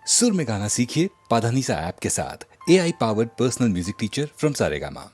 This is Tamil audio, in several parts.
सुर में गाना सीखिए पाधानीसा ऐप के साथ। AI powered personal music teacher from Saregama.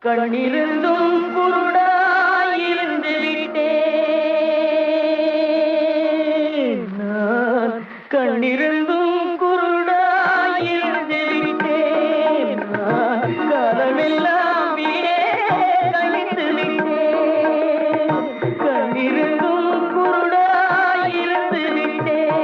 கண்ணிருந்தும் குருடாயிருந்து விட்டேன் நான். கண்ணிருந்தும் குருடாயிருந்து விட்டேன் நான். காலமெல்லாம் வீடே கழித்து விட்டேன். கண்ணிருந்தும் குருடாயிருந்து விட்டேன்.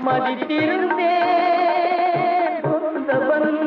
மதித்திருந்தேன் சொந்த பந்தம்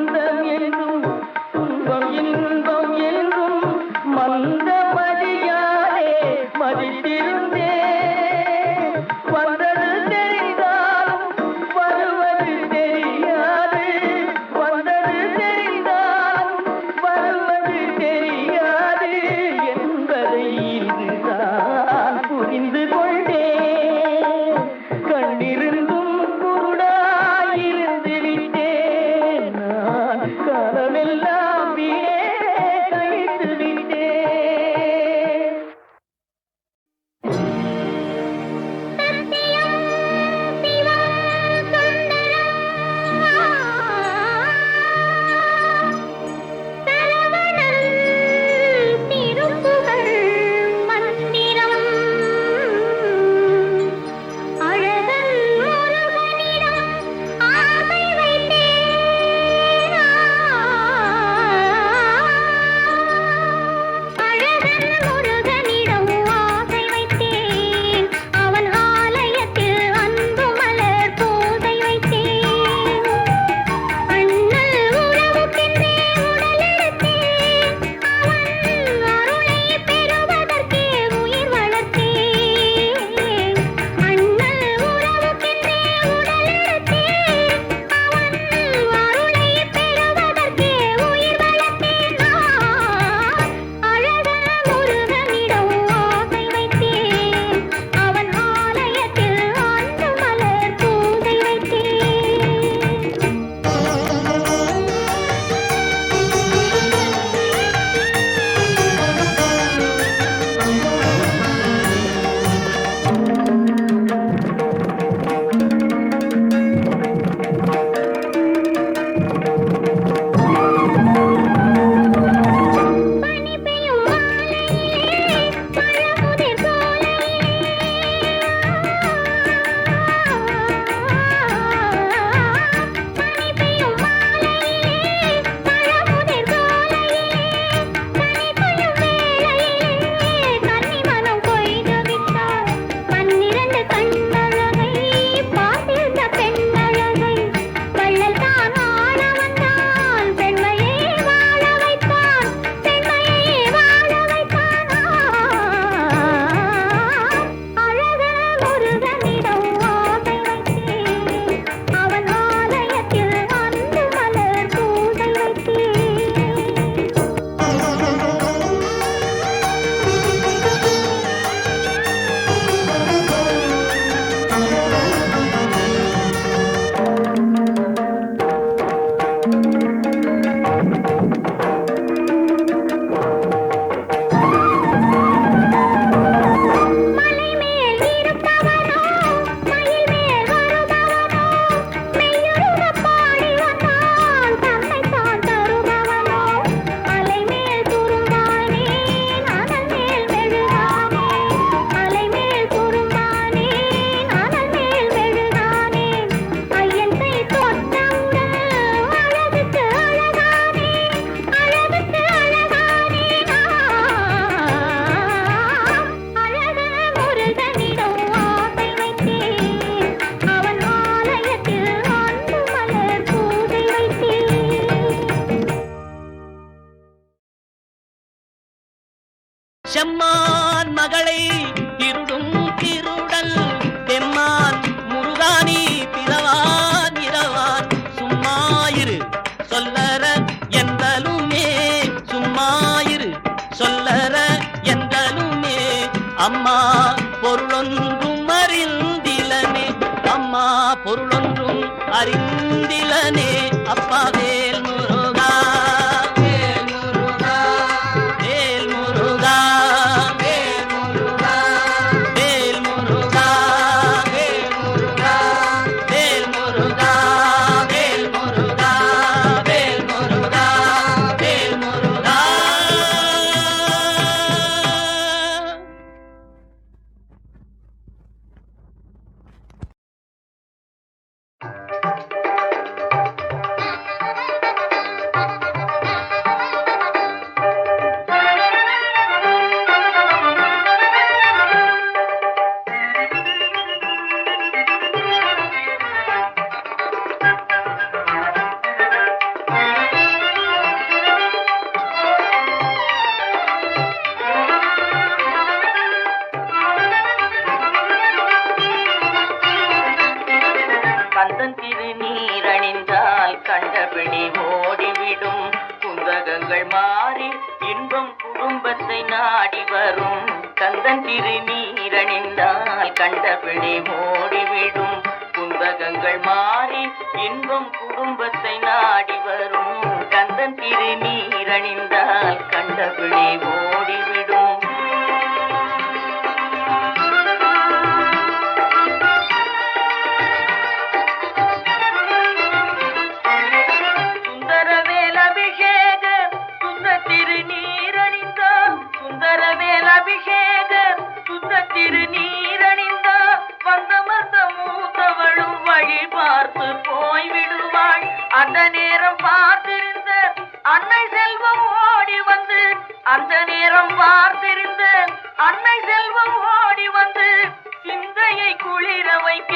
செம்மான் மகளை இருடும் திருடல் தெம்மான் முருகானி பிறவான் இரவான் சும்மாயிரு சொல்லற எந்தலுமே சும்மாயிரு சொல்லற எந்தலுமே அம்மா பொருளொன்றும் அறிந்திலனே அம்மா பொருளொன்றும் அறிந்திலனே அப்பா வேல் முருகா கந்தன் திருநீரணிந்தால் கண்டபடி ஓடிவிடும் குந்தகங்கள் மாறி இன்பம் குடும்பத்தை நாடி வரும் கந்தன் திருநீரணிந்தால் கண்டபடி ஓடிவிடும் குந்தகங்கள் மாறி இன்பம் குடும்பத்தை நாடி வரும் கந்தன் திருநீரணிந்தால் கண்டபடி ஓடிவிடும் அபிஷேக சுத்த திருநீரணிந்த வந்தமர்ந்த மூத்தவளும் வழி பார்த்து போய்விடுவாள் அந்த நேரம் பார்த்திருந்த அன்னை செல்வம் ஓடி வந்து அந்த நேரம் பார்த்திருந்த அன்னை செல்வம் ஓடி வந்து சிந்தையை குளிர வைக்க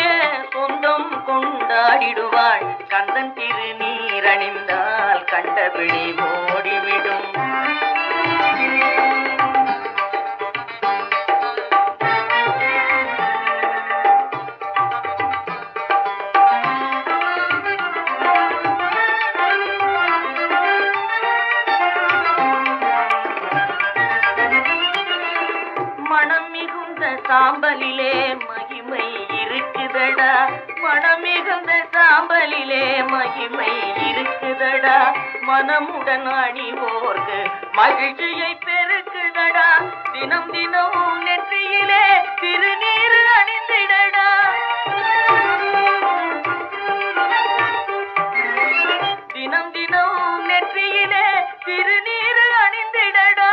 சொந்தம் கொண்டாடிடுவாள் கந்தன் திருநீரணிந்தால் கண்டபிடி ஓடிவிடும் சாம்பலிலே மகிமை இருக்குதடா மனமிகுந்த சாம்பலிலே மகிமை இருக்குதடா மனமுடன் அணிவோர்க்கு மகிழ்ச்சியை பெருக்குதடா தினம் தினம் நெற்றியிலே திருநீர் அணிந்திடடா தினம் தினம் நெற்றியிலே திருநீர் அணிந்திடடா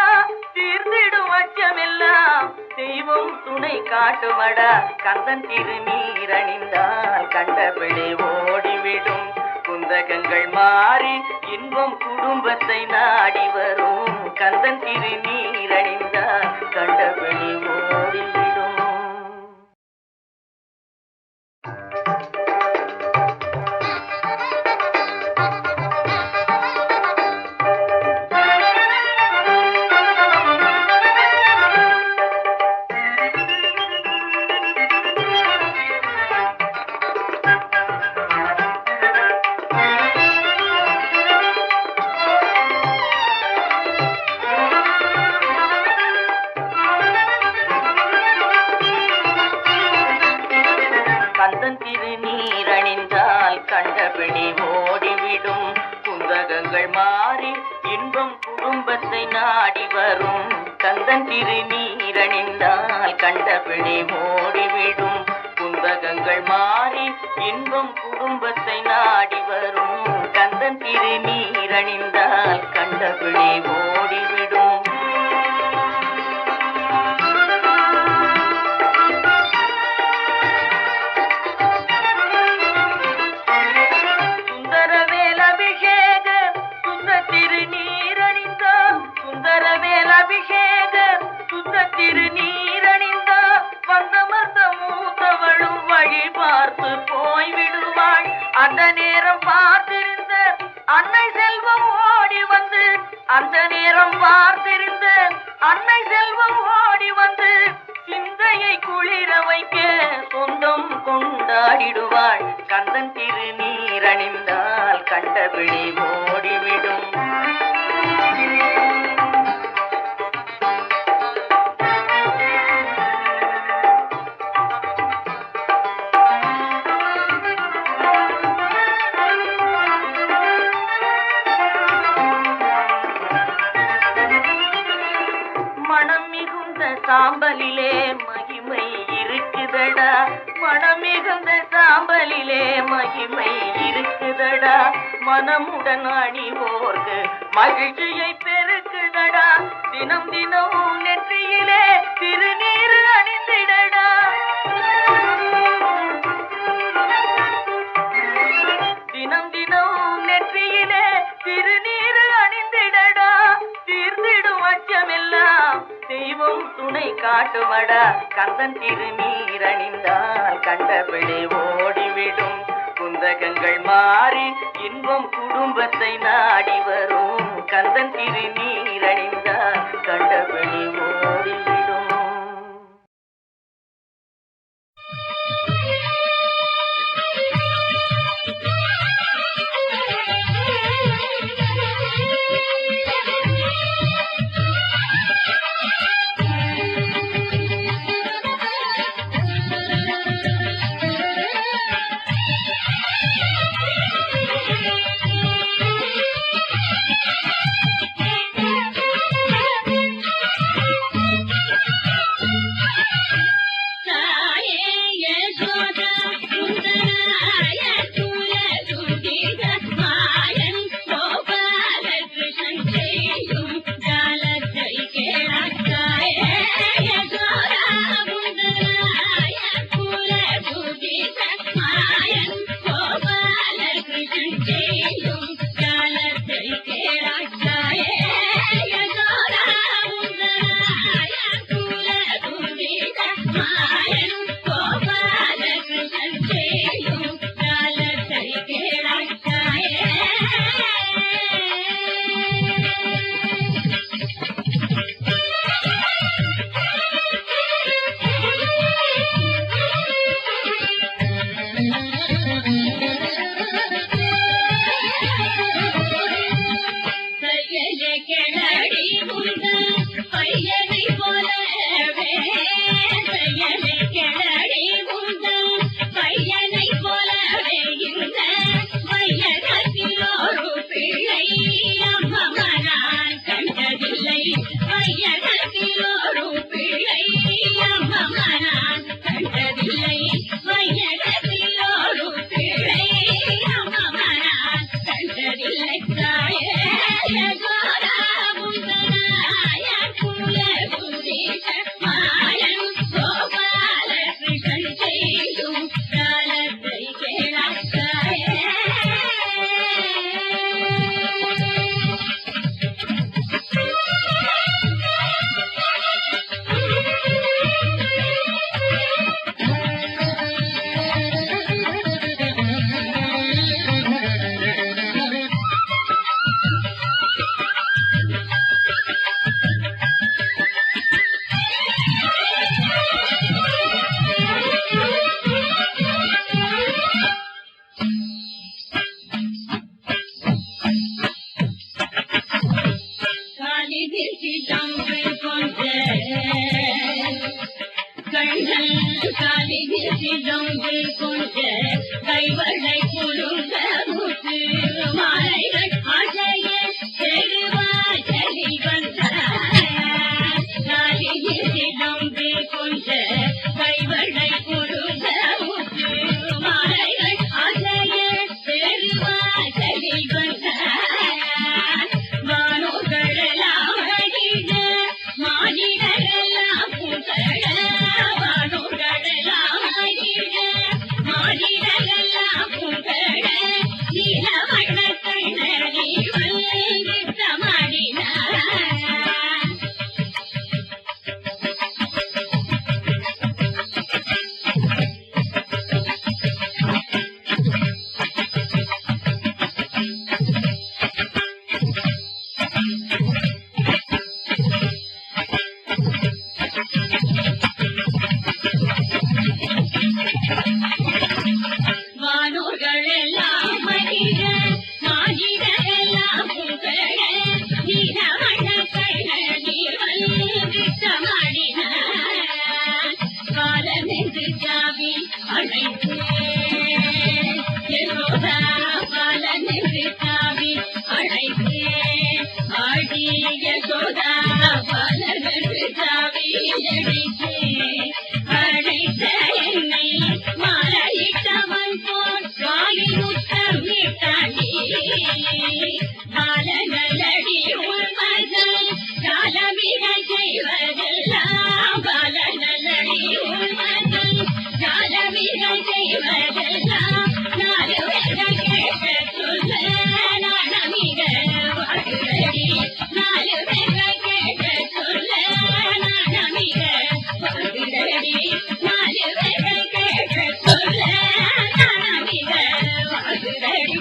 தீர்ந்திடும் அச்சமெல்லாம் தெய்வம் துணை காட்டுமடா கந்தன் திருநீர் அணிந்தால் கண்டபிடி ஓடிவிடும் குந்தகங்கள் மாறி இன்பம் குடும்பத்தை நாடி வரும் கந்தன் திருநீர் அணிந்தால் கண்டபிடி ஓடிவிடும் குந்தகங்கள் மாறி இன்பம் குடும்பத்தை நாடி வரும் கந்தன் திருநீரணிந்தால் கண்டபிடி ஓடிவிடும் குந்தகங்கள் மாறி இன்பம் குடும்பத்தை நாடி வரும் கந்தன் திருநீரணிந்தால் கண்டபிடி ஓடிவிடும் சுந்தரவேல் அபிஷேக சுத்த திருநீரணிந்தால் சுந்தரவேல் அபிஷேக சுத்த திருநீரணிந்தால் வந்தமர்ந்த மூத்தவளும் வழி பார்த்து போய்விடுவாள் அந்த நேரம் பார்த்திருந்த அன்னை செல்வம் ஓடி வந்து அந்த நேரம் பார்த்திருந்த அன்னை செல்வம் ஓடி வந்து சிந்தையை குளிர வைக்க சொந்தம் கொண்டாடிடுவாள் கந்தன் திருநீரணிந்தால் கண்டபிடி ஓடிவிடும் மனம் மிகுந்த சாம்பலிலே மகிமை இருக்குதடா மனம் மிகுந்த சாம்பலிலே மகிமை இருக்குதடா மனமுடன் அணிவோர்க்கு மகிழ்ச்சியை பெருக்குதடா தினம் தினம் நெற்றியிலே திருநீர் அணிந்திடடா தினம் தினம் நெற்றியிலே திருநீர் அணிந்திடடா தீர்ந்திடும் அச்சமெல்லாம் தெய்வம் துணை காட்டுமடா கந்தன் திருநீர் அணிந்தால் கண்டபிடி ஓடிவிடும் குந்தகங்கள் மாறி இன்பம் குடும்பத்தை நாடி வரும் கந்தன் திருநீர் அணிந்தால் கண்டபிடி ஓடிவிடும் கைவளை குழுந்த முத்து மாலைகள் பாலநலடி உள்மகள் காலமிகள் செய்வதெல்லாம் பாலநலடி உள்மகள் காலமிகள் செய்வதெல்லாம் நாலு வேதம் கேட்க சொல்ல நாணமிக வாக்குதடி நாலு வேதம் கேட்க சொல்ல நாணமிக வாக்குதடி நாலு வேதம் கேட்க சொல்ல நாணமிக வாக்குதடி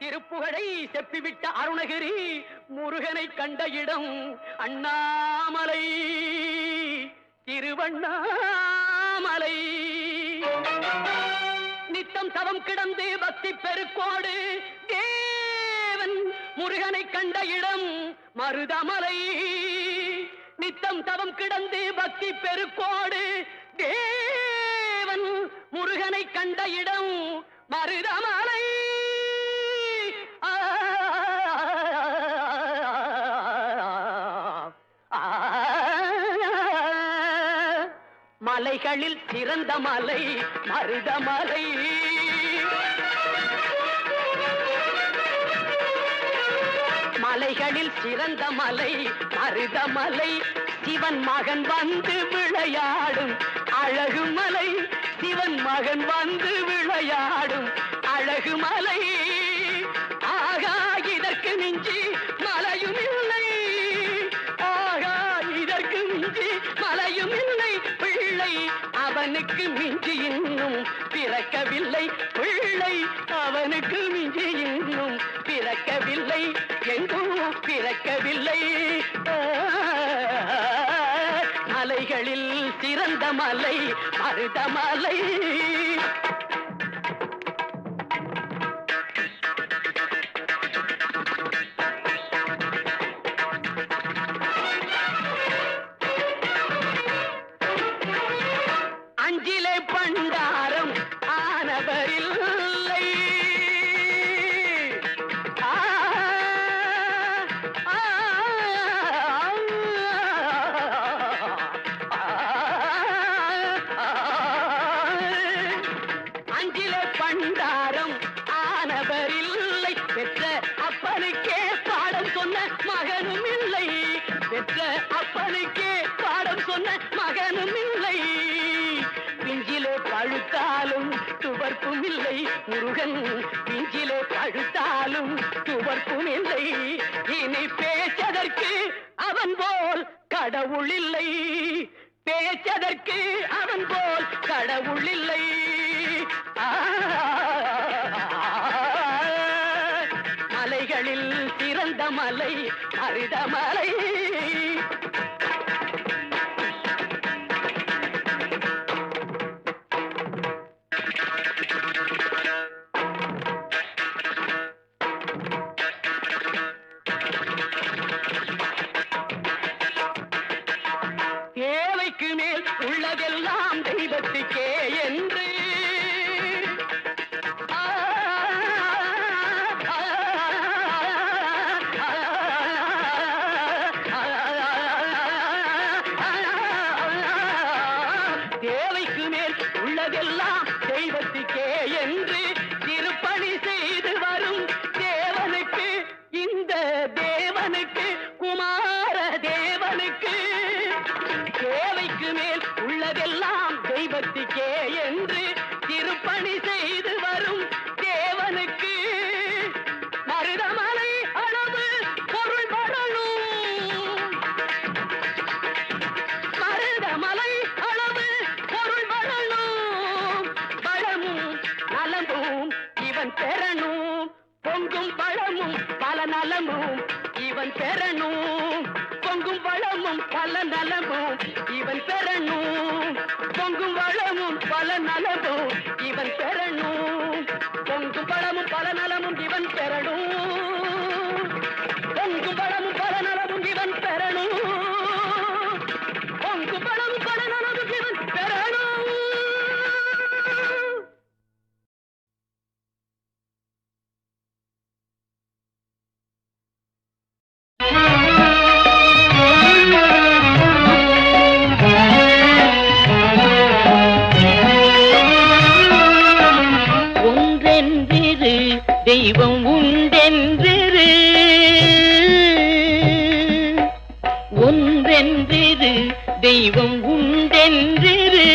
திருப்புகழை செப்பிவிட்ட அருணகிரி முருகனை கண்ட இடம் அண்ணாமலை திருவண்ணாமலை நித்தம் தவம் கிடந்து பக்தி பெருக்கோடு தேவன் முருகனை கண்ட இடம் மருதமலை நித்தம் தவம் கிடந்து பக்தி பெருக்கோடு தேவன் முருகனை கண்ட இடம் மருதமலை மலைகளில் சிறந்த மலை மருதமலை மலைகளில் சிறந்த மலை மருதமலை சிவன் மகன் வந்து விளையாடும் அழகு மலை சிவன் மகன் வந்து விளையாடும் அழகு மலை ஆகா இதற்கு மிஞ்சி மலையும் இல்லை ஆகா இதற்கு மிஞ்சி மலையும் இல்லை பிள்ளை அவனுக்கு மிஞ்சி இன்னும் பிறக்கவில்லை பிள்ளை அவனுக்கு மிஞ்சி இன்னும் பிறக்கவில்லை எங்கும் பிறக்கவில்லை மலைகளில் சிறந்த மலை மருதமலை அஞ்சிலே பண்டாரம் ஆனவரில்லை அஞ்சிலே பண்டாரம் ஆனவரில்லை பெற்ற அப்பனுக்கே பாடம் சொன்ன மகனும் இல்லை பெற்ற அப்பனுக்கே பாடம் சொன்ன மகனும் இல்லை பிஞ்சிலே பழுத்தாலும் துவர்ப்பும் இல்லை முருகன் பிஞ்சிலே பழுத்தாலும் துவர்ப்பும் இல்லை இனி பேச்சதற்கு அவன் போல் கடவுள் இல்லை பேச்சதற்கு அவன் போல் கடவுள் இல்லை மலைகளில் சிறந்த மலை மருதமலை தேவைக்கு மேல் உள்ளதெல்லாம் தெய்வத்துக்கே என்று தேவைக்கு மேல் உள்ளதெல்லாம் தெய்வத்துக்கே என்று திருப்பணி செய்து வரும் தேவனுக்கு, இந்த தேவனுக்கு, குமார தேவனுக்கு தேவைக்கு மேல் உள்ளதெல்லாம் தெய்வத்துக்கே என்று திருப்பணி செய்து வரும் தேவனுக்கு மருதமலை அளவு பொருள் வரணும், மருதமலை அளவு பொருள் வரணும், பழமும் நலமும் இவன் பெறணும், பொங்கும் பழமும் பல நலமும் இவன் பெறணும், பொங்கும் வளமும் பல நலமும் இவன் பெறணும், பொங்கும் வளமும் பல நலமும் இவன் பெறணும், பொங்கும் பழமும் பல நலமும் இவன் பெறணும், பொங்கும் பழமும் பல நலமும் இவன் பெறணும், பொங்கும் பழமும் பல நலமும் இவன் பெறணும். ஒன்றென்றிரு தெய்வம் உண்டென்றிரு, ஒன்றென்றிரு தெய்வம் உண்டென்றிரு,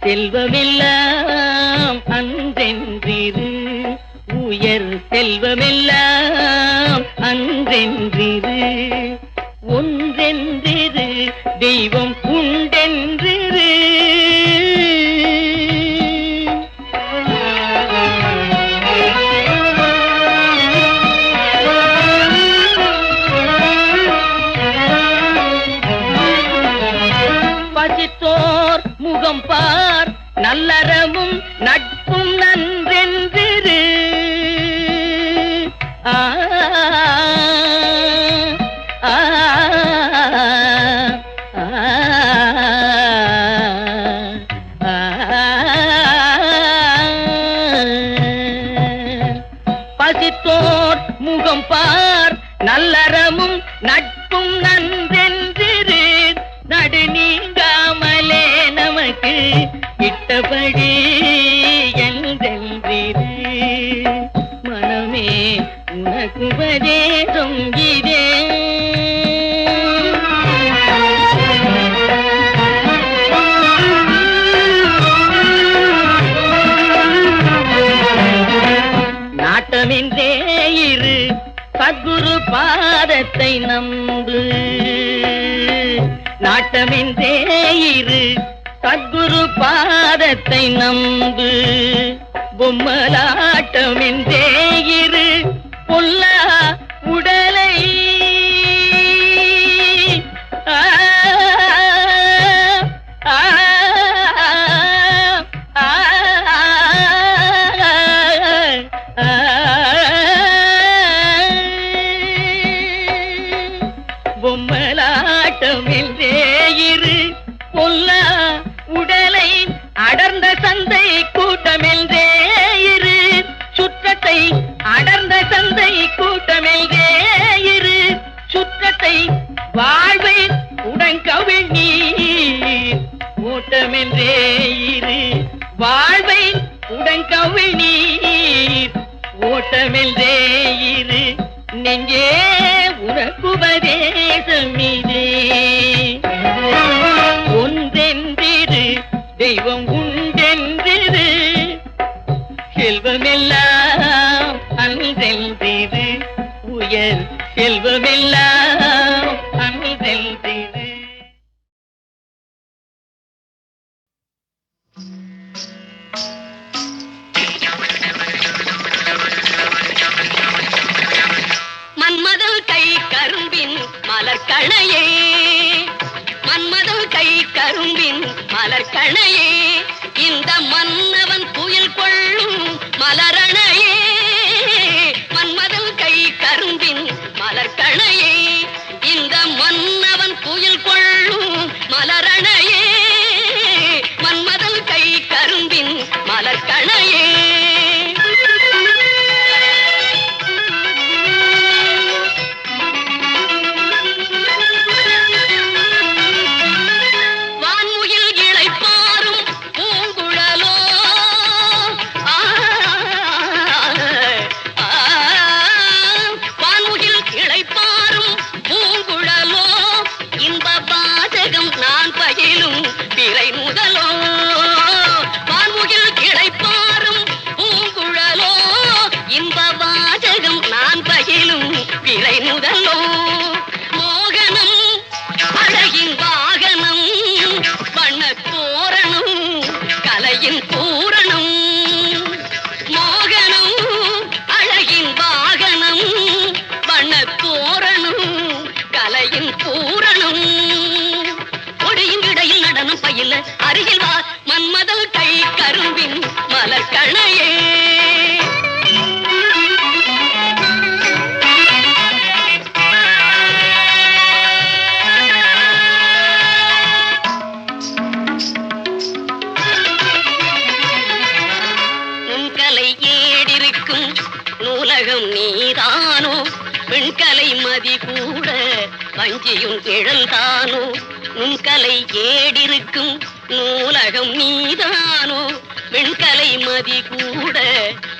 செல்வமெல்லாம் அன்றென்றிரு, உயர் செல்வமெல்லாம் அன்றென்றிரு, ஒன்றென்றிரு தெய்வம் உண்டென்றிரு. பசித்தோர் முகம் பார், நல்லறமும் நட்பும் நன்றென்றிரு, ஆ ஆ பசித்தோர் முகம் பார், நல்லறமும் நட்பும் நன்றென்றிரு, நடு நீங்காமலே நமக்கு இட்டபடி என்றென்றிரு, மனமே உனக்கு உபதேசம் இதே. நாட்டமென்றே இரு, சத்குரு பாதத்தை நம்பு, நாட்டமென்றே இரு, சத்குரு பாதத்தை நம்பு, பொம்மலாட்டமென்றே இரு, பொல்லா உடலை ஆ ஆ ஆ பொம்மலாட்டமென்றே இரு, பொல்லா உடலை அடர்ந்த சந்தை கூட்டமென்றே இரு, சுற்றத்தை அடர்ந்த சந்தை கூட்டமென்றே இரு, சுற்றத்தை வாழ்வை உடன்கவிழ் நீர் ஓட்டமென்றே இரு, வாழ்வை உடன்கவிழ் நீர் ஓட்டமென்றே இரு, நெஞ்சே உனக்குபதேசம் இதே. ஒன்றென்றிரு தெய்வம் உண்டென்றிரு, செல்வமெல்லாம் அன்றென்றிரு, உயர் செல்வமெல்லாம் அன்றென்றிரு. மன்மதல் கை கரும்பின் மலர்கணையே, மன்மதல் கை கரும்பின் மலர்கணையே, இந்த மன்னவன் துயில் கொள்ளும் மலரணையே, மன்மதல் கை கரும்பின் மலர்கணையே. தேவையில்லை அருகில் வா மன்மதன் கை கரும்பின் மலர் கணையே. நுண்கலை ஏடிருக்கும் நூலகம் நீதானோ பெண்கலை மதி கூட வஞ்சியும் கிழந்தானோ. நுண்கலை ஏடிருக்கும் நூலகம் நீதானோ பெண்கலை மதி கூட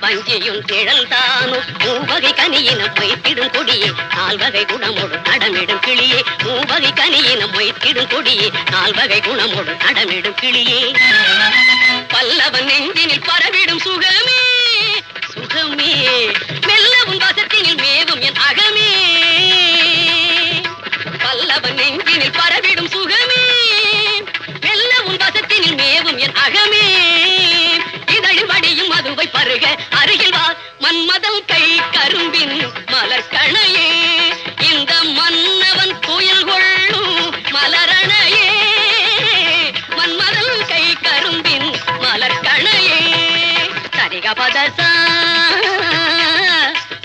வஞ்சியும் கிழந்தானோ. மூவகை கனியினம் வைத்திடும் கொடியே 4 வகை குணமோடு நடமிடும் கிளியே. மூவகை கனியினம் வைத்திடும் கொடியே 4 வகை குணமோடு நடமிடும் கிளியே. பல்லவன் நெஞ்சினில் பரவிடும் சுகமே சுகமே மெல்லவும் வசத்தினில் மேவும் என் அகமே. பல்லவன் நெஞ்சினில் பரவிடும் சுகமே மெல்லவும் வசத்தினில் மேவும் என் அகமே. இதழில் வடியும் மதுவை பருக அருகில் வா மன்மதன் கை கரும்பின் மலர் கணையே. இந்த மன்னவன் துயில் கொள்ளும் மலரணையே. மன்மதன் கை கரும்பின் மலர் கணையே. சரிக பதசா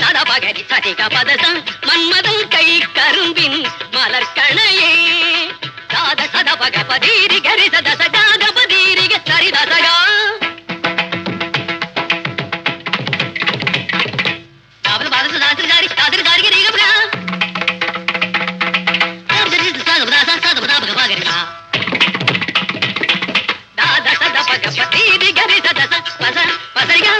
சதபகரி சரிக பதசா மன்மதன் கை கரும்பின் மலர் கணையே. சாத சதபக பதீரி கரி சதச காத பதீரிக சரிதசகா. சாபத பாதச சாதிரிகாரி சாதிரிகாரிக ரீகப்ரா சாதபதாசா சாதபதாபக பாகரிகா. தாத சதபக பதீரி கரி சதச பச பசரிகா.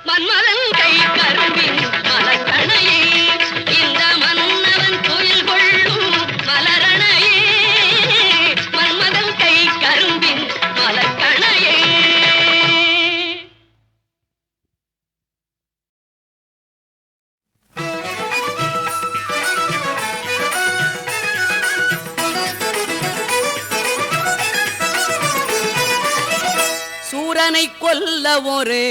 மன்மதன் கை கரும்பின் மலர் கணையே. இந்த மன்னவன் துயில் கொள்ளும் மலரணையே. மன்மதன் கை கரும்பின் மலர் கணையே. சூரனை கொல்ல ஒரு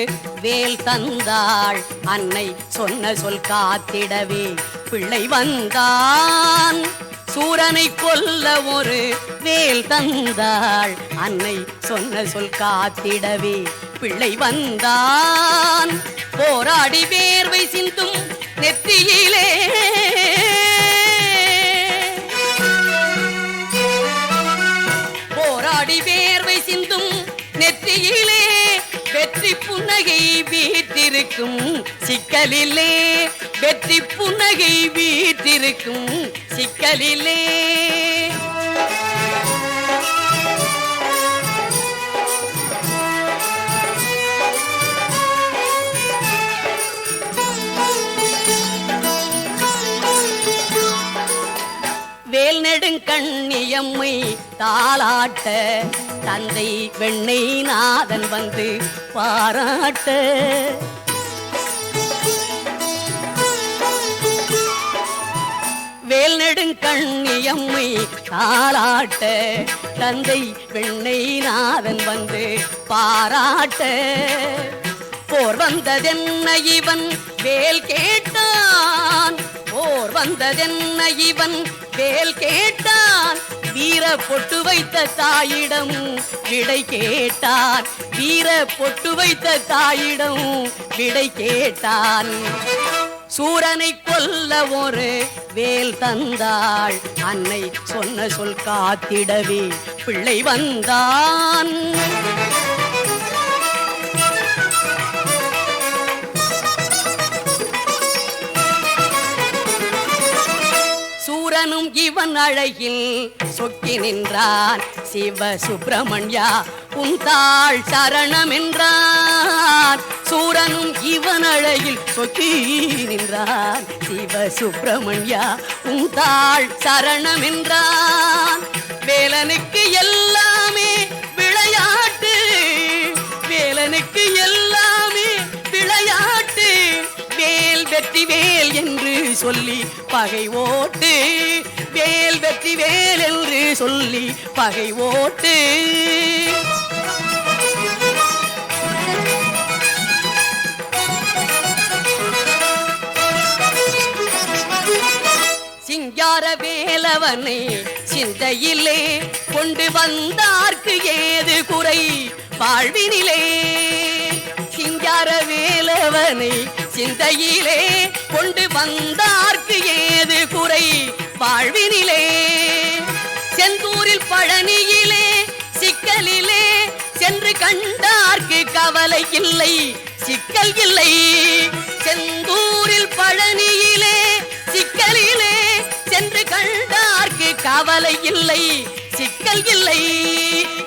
வேல் தந்தாள் அன்னை சொன்ன சொல் காத்திடவே பிள்ளை வந்தான். சூரனை கொல்ல ஒரு வேல் தந்தாள் அன்னை சொன்ன சொல் காத்திடவே பிள்ளை வந்தான். போராடி வேர்வை சிந்தும் நெத்தியிலே போராடி வேர்வை சிந்தும் நெற்றியிலே வெற்றி புன்னகை வீற்றிருக்கும் சிக்கலிலே. வெற்றி புன்னகை வீற்றிருக்கும் சிக்கலிலே. வேல் நெடுங்கண்ணியம்மை தாளாட்ட தந்தை வெண்ணை நாதன் வந்து பாராட்ட. வேல் நெடுங்கண்ணியம்மை தாளாட்ட தந்தை வெண்ணை நாதன் வந்து பாராட்ட. போர் வந்ததென்ன இவன் வேல் கேட்டான். போர் வந்ததென்ன இவன் வேல் கேட்டான். வீர பொட்டு வைத்த தாயிடம் விடை கேட்டான். வீர பொட்டு வைத்த தாயிடம் விடை கேட்டான். சூரனை கொல்ல ஒரு வேல் தந்தாள் அன்னை சொன்ன சொல் காத்திடவே பிள்ளை வந்தான். சூரனும் இவன் அழகில் சொக்கி நின்றான். சிவ சுப்பிரமணியா உன் தாள் சரணம் என்றான். சூரனும் இவன் அழகில் சொக்கி நின்றான். சிவ சுப்பிரமணியா உன் தாள் சரணம் என்றான். வேலனுக்கு எல்லாமே விளையாட்டு சொல்லி பகை ஓட்டு, வேல் வெற்றி வேல் என்று சொல்லி பகை ஓட்டு. சிங்கார வேலவனை சிந்தையிலே கொண்டு வந்தார்க்கு ஏது குறை வாழ்வினிலே. சிங்கார வேலவனை சிந்தையிலே கொண்டு வந்தார்க்கு ஏது குறை வாழ்வினிலே. செந்தூரில் பழனியிலே சிக்கலிலே சென்று கண்டார்க்கு கவலை இல்லை சிக்கல் இல்லை. செந்தூரில் பழனியிலே சிக்கலிலே சென்று கண்டார்க்கு கவலை இல்லை சிக்கல் இல்லை.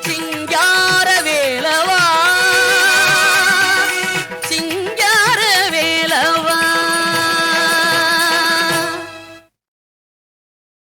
சிங்கார